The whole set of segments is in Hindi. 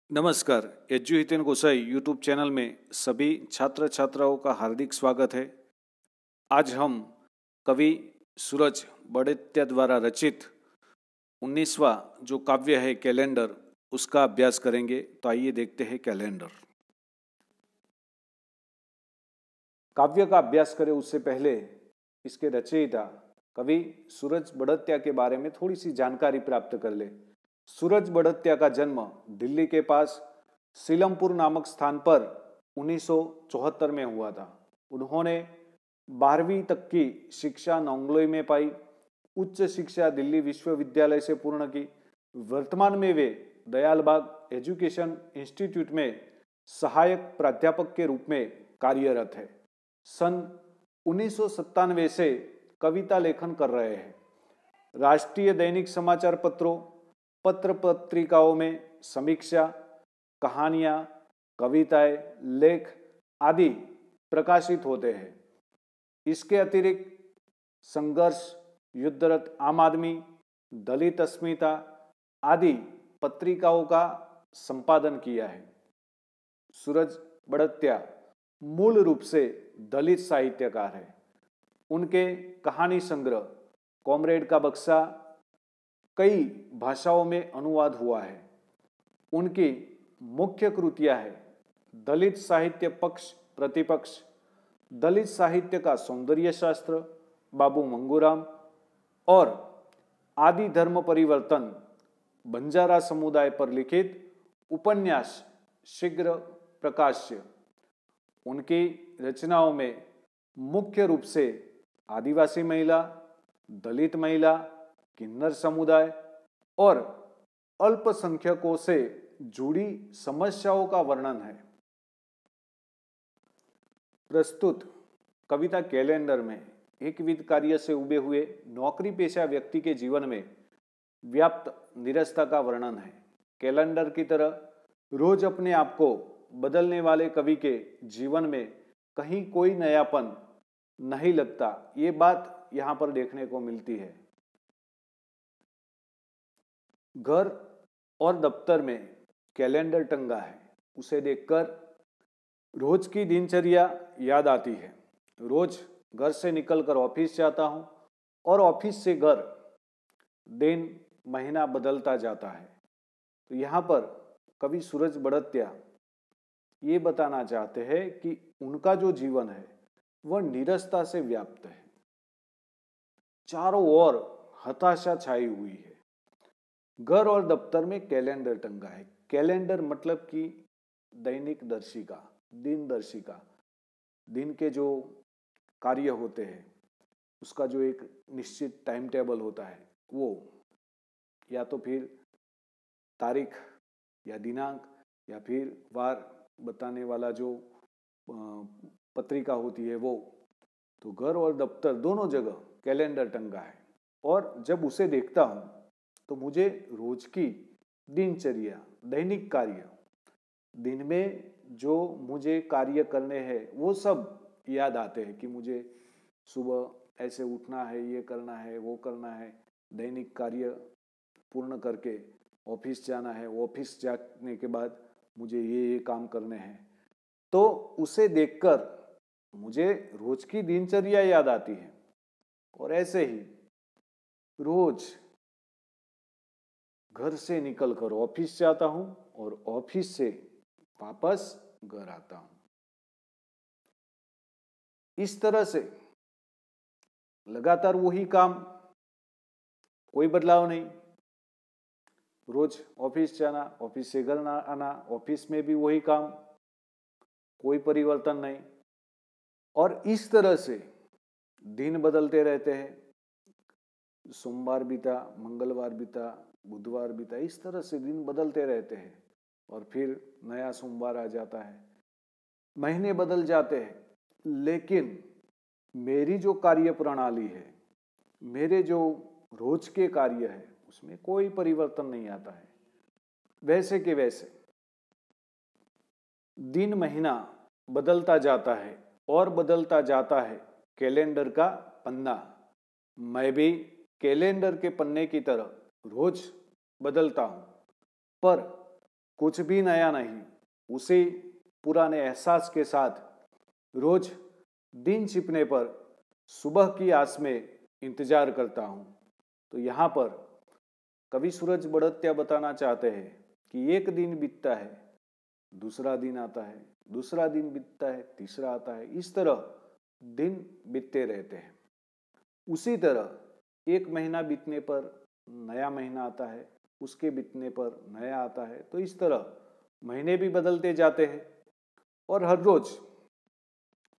नमस्कार। एज्यू हितेन गोसाई यूट्यूब चैनल में सभी छात्र छात्राओं का हार्दिक स्वागत है। आज हम कवि सूरज बड़ैत्या द्वारा रचित 19वां जो काव्य है कैलेंडर, उसका अभ्यास करेंगे। तो आइए देखते हैं कैलेंडर। काव्य का अभ्यास करें उससे पहले इसके रचयिता कवि सूरज बड़ैत्या के बारे में थोड़ी सी जानकारी प्राप्त कर ले। सूरज बड़ैत्या का जन्म दिल्ली के पास सीलमपुर नामक स्थान पर 1974 में हुआ था। उन्होंने 12वीं तक की शिक्षा नोंगलोई में पाई, उच्च शिक्षा दिल्ली विश्वविद्यालय से पूर्ण की। वर्तमान में वे दयालबाग एजुकेशन इंस्टीट्यूट में सहायक प्राध्यापक के रूप में कार्यरत है। सन 1997 से कविता लेखन कर रहे हैं। राष्ट्रीय दैनिक समाचार पत्रों, पत्र पत्रिकाओं में समीक्षा, कहानियां, कविताएं, लेख आदि प्रकाशित होते हैं। इसके अतिरिक्त संघर्ष, युद्धरत आम आदमी, दलित अस्मिता आदि पत्रिकाओं का संपादन किया है। सूरज बड़ैत्या मूल रूप से दलित साहित्यकार है। उनके कहानी संग्रह कॉमरेड का बक्सा कई भाषाओं में अनुवाद हुआ है। उनकी मुख्य कृतियां हैं दलित साहित्य पक्ष प्रतिपक्ष, दलित साहित्य का सौंदर्य शास्त्र बाबू मंगूराम और आदि धर्म परिवर्तन, बंजारा समुदाय पर लिखित उपन्यास शीघ्र प्रकाश्य। उनकी रचनाओं में मुख्य रूप से आदिवासी महिला, दलित महिला, किन्नर समुदाय और अल्पसंख्यकों से जुड़ी समस्याओं का वर्णन है। प्रस्तुत कविता कैलेंडर में एक विध कार्य से उबे हुए नौकरी पेशा व्यक्ति के जीवन में व्याप्त निरस्ता का वर्णन है। कैलेंडर की तरह रोज अपने आप को बदलने वाले कवि के जीवन में कहीं कोई नयापन नहीं लगता, ये बात यहां पर देखने को मिलती है। घर और दफ्तर में कैलेंडर टंगा है, उसे देखकर रोज की दिनचर्या याद आती है। रोज घर से निकलकर ऑफिस जाता हूं और ऑफिस से घर, दिन महीना बदलता जाता है। तो यहां पर कवि सूरज बड़ैत्या ये बताना चाहते हैं कि उनका जो जीवन है वह निरस्ता से व्याप्त है। चारों ओर हताशा छाई हुई है। घर और दफ्तर में कैलेंडर टंगा है। कैलेंडर मतलब कि दैनिक दर्शिका, दिन दर्शिका, दिन के जो कार्य होते हैं उसका जो एक निश्चित टाइम टेबल होता है, वो या तो फिर तारीख या दिनांक या फिर वार बताने वाला जो पत्रिका होती है वो। तो घर और दफ्तर दोनों जगह कैलेंडर टंगा है और जब उसे देखता हूं तो मुझे रोज की दिनचर्या, दैनिक कार्य, दिन में जो मुझे कार्य करने हैं वो सब याद आते हैं कि मुझे सुबह ऐसे उठना है, ये करना है, वो करना है, दैनिक कार्य पूर्ण करके ऑफिस जाना है, ऑफिस जाने के बाद मुझे ये काम करने हैं। तो उसे देखकर मुझे रोज की दिनचर्या याद आती है। और ऐसे ही रोज घर से निकलकर ऑफिस जाता हूं और ऑफिस से वापस घर आता हूं। इस तरह से लगातार वही काम, कोई बदलाव नहीं। रोज ऑफिस जाना, ऑफिस से घर आना, ऑफिस में भी वही काम, कोई परिवर्तन नहीं। और इस तरह से दिन बदलते रहते हैं। सोमवार बीता, मंगलवार बीता, बुधवार बीता, इस तरह से दिन बदलते रहते हैं और फिर नया सोमवार आ जाता है। महीने बदल जाते हैं, लेकिन मेरी जो कार्य प्रणाली है, मेरे जो रोज के कार्य है, उसमें कोई परिवर्तन नहीं आता है। वैसे के वैसे दिन महीना बदलता जाता है और बदलता जाता है कैलेंडर का पन्ना। मैं भी कैलेंडर के पन्ने की तरह रोज बदलता हूं, पर कुछ भी नया नहीं, उसी पुराने एहसास के साथ रोज दिन छिपने पर सुबह की आस में इंतजार करता हूं। तो यहाँ पर कवि सूरज बड़त्या बताना चाहते हैं कि एक दिन बीतता है, दूसरा दिन आता है, दूसरा दिन बीतता है, तीसरा आता है, इस तरह दिन बीतते रहते हैं। उसी तरह एक महीना बीतने पर नया महीना आता है, उसके बीतने पर नया आता है। तो इस तरह महीने भी बदलते जाते हैं और हर रोज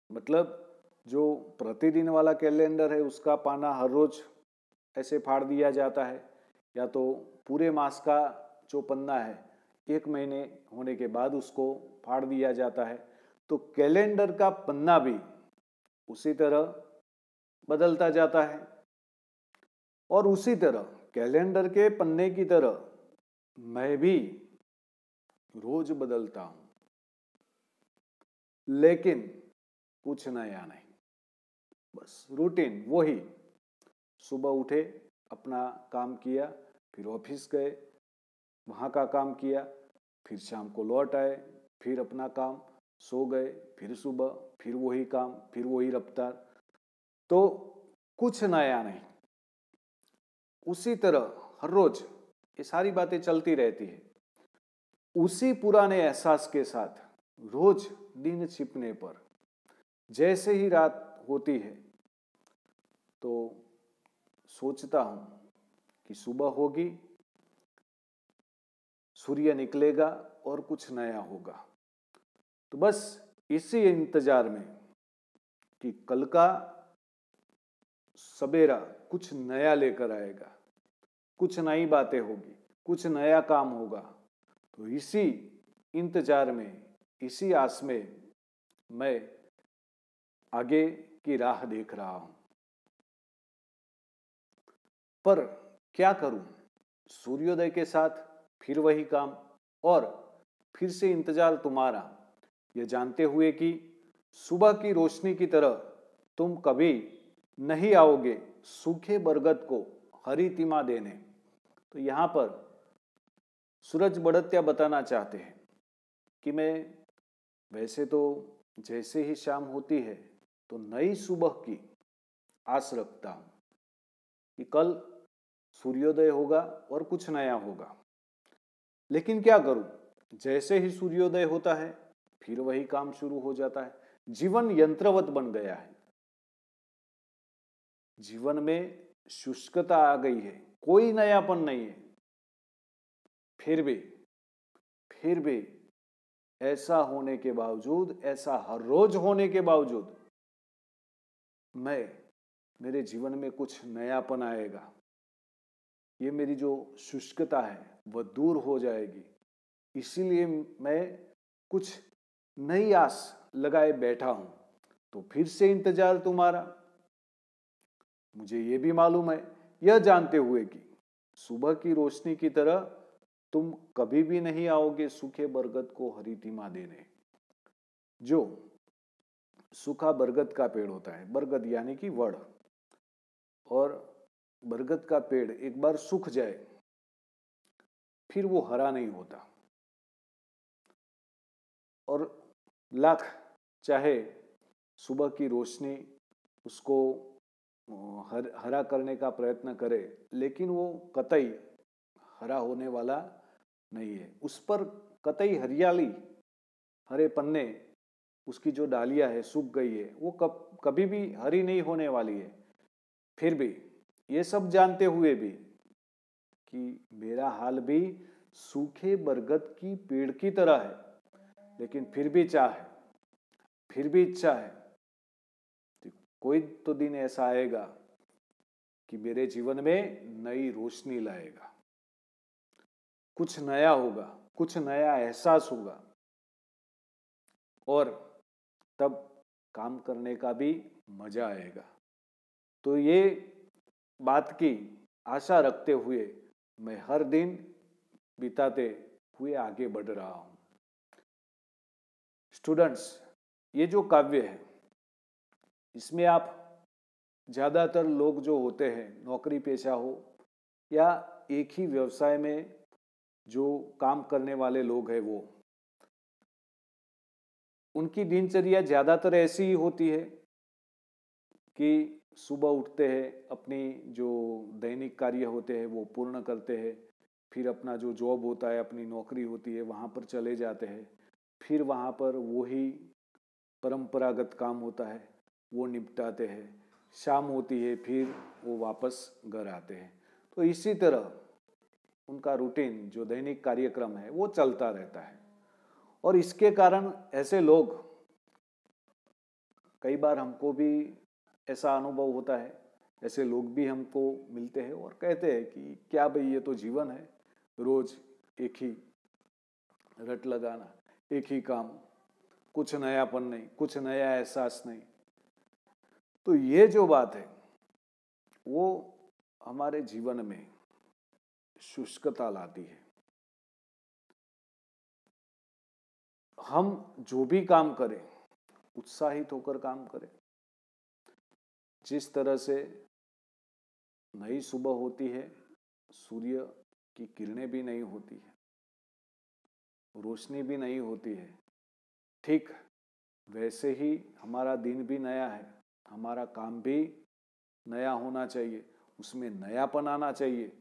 मतलब जो प्रतिदिन वाला कैलेंडर है उसका पाना हर रोज ऐसे फाड़ दिया जाता है, या तो पूरे मास का जो पन्ना है एक महीने होने के बाद उसको फाड़ दिया जाता है। तो कैलेंडर का पन्ना भी उसी तरह बदलता जाता है और उसी तरह कैलेंडर के पन्ने की तरह मैं भी रोज बदलता हूं, लेकिन कुछ नया नहीं, बस रूटीन वही। सुबह उठे, अपना काम किया, फिर ऑफिस गए, वहाँ का काम किया, फिर शाम को लौट आए, फिर अपना काम, सो गए, फिर सुबह, फिर वही काम, फिर वही रफ्तार। तो कुछ नया नहीं, उसी तरह हर रोज ये सारी बातें चलती रहती है। उसी पुराने एहसास के साथ रोज दिन छिपने पर जैसे ही रात होती है तो सोचता हूं कि सुबह होगी, सूर्य निकलेगा और कुछ नया होगा। तो बस इसी इंतजार में कि कल का सवेरा कुछ नया लेकर आएगा, कुछ नई बातें होगी, कुछ नया काम होगा। तो इसी इंतजार में, इसी आस में मैं आगे की राह देख रहा हूं। पर क्या करूं? सूर्योदय के साथ फिर वही काम और फिर से इंतजार तुम्हारा, यह जानते हुए कि सुबह की रोशनी की तरह तुम कभी नहीं आओगे सूखे बरगद को हरी तिमा देने। तो यहां पर सूरज बड़त्या बताना चाहते हैं कि मैं वैसे तो जैसे ही शाम होती है तो नई सुबह की आस रखता हूं कि कल सूर्योदय होगा और कुछ नया होगा। लेकिन क्या करूं, जैसे ही सूर्योदय होता है फिर वही काम शुरू हो जाता है। जीवन यंत्रवत बन गया है, जीवन में शुष्कता आ गई है, कोई नयापन नहीं है। फिर भी ऐसा होने के बावजूद, ऐसा हर रोज होने के बावजूद मेरे जीवन में कुछ नयापन आएगा, ये मेरी जो शुष्कता है वह दूर हो जाएगी। इसीलिए मैं कुछ नई आस लगाए बैठा हूं। तो फिर से इंतजार तुम्हारा। मुझे ये भी मालूम है, यह जानते हुए कि सुबह की रोशनी की तरह तुम कभी भी नहीं आओगे सूखे बरगद को हरी तिमा देने। जो सूखा बरगद का पेड़ होता है, बरगद यानी कि वड़, और बरगद का पेड़ एक बार सूख जाए फिर वो हरा नहीं होता। और लाख चाहे सुबह की रोशनी उसको हरा करने का प्रयत्न करे, लेकिन वो कतई हरा होने वाला नहीं है। उस पर कतई हरियाली, हरे पन्ने, उसकी जो डालियां है सूख गई है, वो कभी भी हरी नहीं होने वाली है। फिर भी ये सब जानते हुए भी कि मेरा हाल भी सूखे बरगद की पेड़ की तरह है, लेकिन फिर भी इच्छा है कि कोई तो दिन ऐसा आएगा कि मेरे जीवन में नई रोशनी लाएगा, कुछ नया होगा, कुछ नया एहसास होगा, और तब काम करने का भी मजा आएगा। तो ये बात की आशा रखते हुए मैं हर दिन बिताते हुए आगे बढ़ रहा हूं। स्टूडेंट्स, ये जो काव्य है इसमें आप ज़्यादातर लोग जो होते हैं, नौकरी पेशा हो या एक ही व्यवसाय में जो काम करने वाले लोग हैं वो, उनकी दिनचर्या ज्यादातर ऐसी ही होती है कि सुबह उठते हैं, अपनी जो दैनिक कार्य होते हैं वो पूर्ण करते हैं, फिर अपना जो जॉब होता है, अपनी नौकरी होती है, वहाँ पर चले जाते हैं, फिर वहाँ पर वही परंपरागत काम होता है वो निपटाते हैं, शाम होती है फिर वो वापस घर आते हैं। तो इसी तरह उनका रूटीन जो दैनिक कार्यक्रम है वो चलता रहता है। और इसके कारण ऐसे लोग, कई बार हमको भी ऐसा अनुभव होता है, ऐसे लोग भी हमको मिलते हैं और कहते हैं कि क्या भाई ये तो जीवन है, रोज एक ही रट लगाना, एक ही काम, कुछ नयापन नहीं, कुछ नया एहसास नहीं। तो ये जो बात है वो हमारे जीवन में शुष्कता लाती है। हम जो भी काम करें उत्साहित होकर काम करें। जिस तरह से नई सुबह होती है, सूर्य की किरणें भी नई होती है, रोशनी भी नई होती है, ठीक वैसे ही हमारा दिन भी नया है, हमारा काम भी नया होना चाहिए, उसमें नयापन आना चाहिए,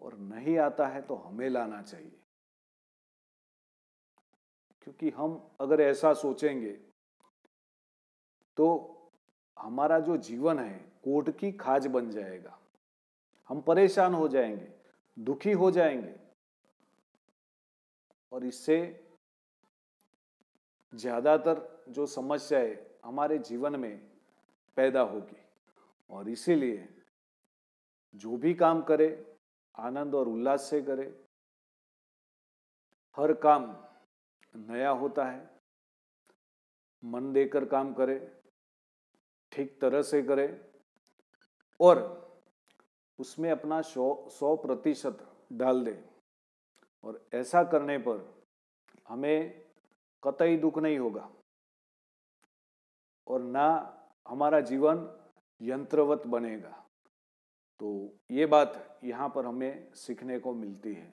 और नहीं आता है तो हमें लाना चाहिए। क्योंकि हम अगर ऐसा सोचेंगे तो हमारा जो जीवन है कोट की खाज बन जाएगा, हम परेशान हो जाएंगे, दुखी हो जाएंगे, और इससे ज्यादातर जो समस्याएं हमारे जीवन में पैदा होगी। और इसीलिए जो भी काम करे आनंद और उल्लास से करे। हर काम नया होता है, मन देकर काम करे, ठीक तरह से करे, और उसमें अपना 100% डाल दे। और ऐसा करने पर हमें कतई दुख नहीं होगा और ना हमारा जीवन यंत्रवत बनेगा। तो ये बात यहाँ पर हमें सीखने को मिलती है।